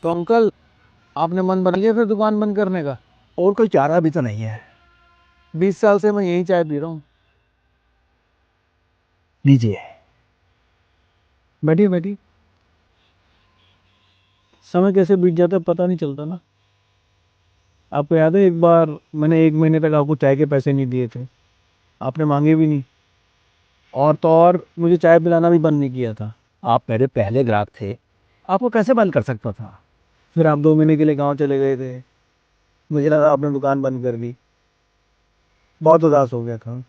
तो अंकल, आपने मन बना लिया फिर दुकान बंद करने का? और कोई चारा भी तो नहीं है। 20 साल से मैं यही चाय पी रहा हूँ। लीजिए। बैठिए बैठिए। समय कैसे बीत जाता है पता नहीं चलता ना। आपको याद है एक बार मैंने 1 महीने तक आपको चाय के पैसे नहीं दिए थे, आपने मांगे भी नहीं, और तो और मुझे चाय पिलाना भी बंद नहीं किया था। आप मेरे पहले ग्राहक थे, आपको कैसे बंद कर सकता था? फिर आप 2 महीने के लिए गांव चले गए थे, मुझे लगा आपने दुकान बंद कर दी। बहुत उदास हो गया था।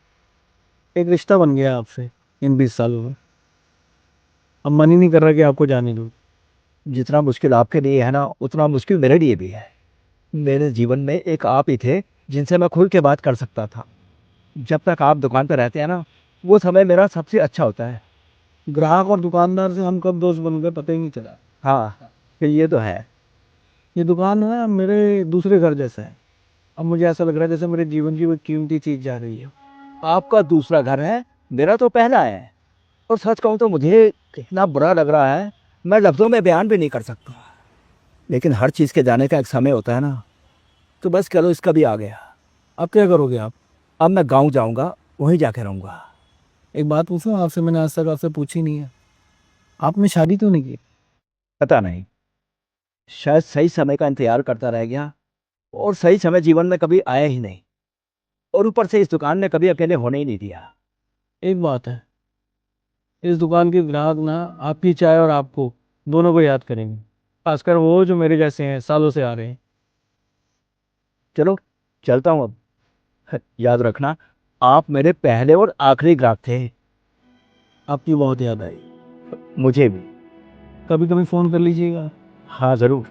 एक रिश्ता बन गया आपसे इन 20 सालों में। अब मन ही नहीं कर रहा कि आपको जाने दूँ। जितना मुश्किल आपके लिए है ना, उतना मुश्किल मेरे लिए भी है। मेरे जीवन में एक आप ही थे जिनसे मैं खुल के बात कर सकता था। जब तक आप दुकान पर रहते हैं ना, वो समय मेरा सबसे अच्छा होता है। ग्राहक और दुकानदार से हम कब दोस्त बन गए पता ही नहीं चला। हाँ, फिर ये तो है। ये दुकान है ना मेरे दूसरे घर जैसा है। अब मुझे ऐसा लग रहा है जैसे मेरे जीवन की कोई कीमती चीज जा रही है। आपका दूसरा घर है, मेरा तो पहला है। और सच कहूँ तो मुझे इतना बुरा लग रहा है, मैं लफ्ज़ों में बयान भी नहीं कर सकता। लेकिन हर चीज़ के जाने का एक समय होता है ना, तो बस चलो इसका भी आ गया। अब क्या करोगे आप? अब मैं गांव जाऊंगा, वहीं जाके रहूंगा। एक बात पूछूं आपसे, मैंने आज तक आपसे पूछी नहीं है, आपने शादी तो नहीं की? पता नहीं, शायद सही समय का इंतजार करता रह गया, और सही समय जीवन में कभी आया ही नहीं। और ऊपर से इस दुकान ने कभी अकेले होने ही नहीं दिया। एक बात है, इस दुकान के ग्राहक ना आपकी चाय और आपको दोनों को याद करेंगे, खासकर वो जो मेरे जैसे हैं, सालों से आ रहे हैं। चलो, चलता हूँ अब। याद रखना, आप मेरे पहले और आखिरी ग्राहक थे। आपकी बहुत याद आई। मुझे भी। कभी कभी फोन कर लीजिएगा। हाँ ज़रूर,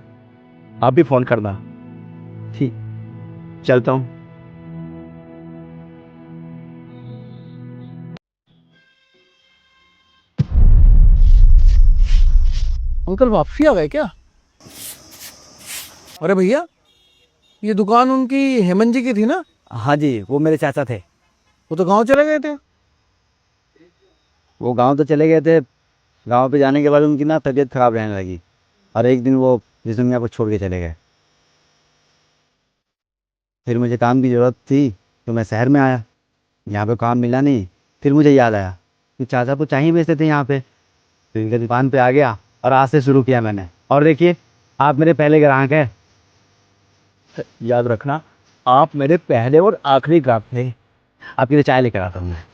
आप भी फ़ोन करना। ठीक, चलता हूँ। अंकल वापसी आ गए क्या? अरे भैया, ये दुकान उनकी हेमंत जी की थी ना? हाँ जी, वो मेरे चाचा थे। वो तो गांव चले गए थे। वो गांव तो चले गए थे। गांव पे जाने के बाद उनकी ना तबीयत खराब रहने लगी, और एक दिन वो इस दुनिया को छोड़ के चले गए। फिर मुझे काम की ज़रूरत थी, तो मैं शहर में आया। यहाँ पे काम मिला नहीं। फिर मुझे याद आया कि चाचा तो चाय ही बेचते थे यहाँ पे। फिर इनके दुकान पे आ गया, और आज से शुरू किया मैंने। और देखिए, आप मेरे पहले ग्राहक हैं। याद रखना, आप मेरे पहले और आखिरी ग्राहक थे। आपके लिए चाय लेकर आता हूँ मैं।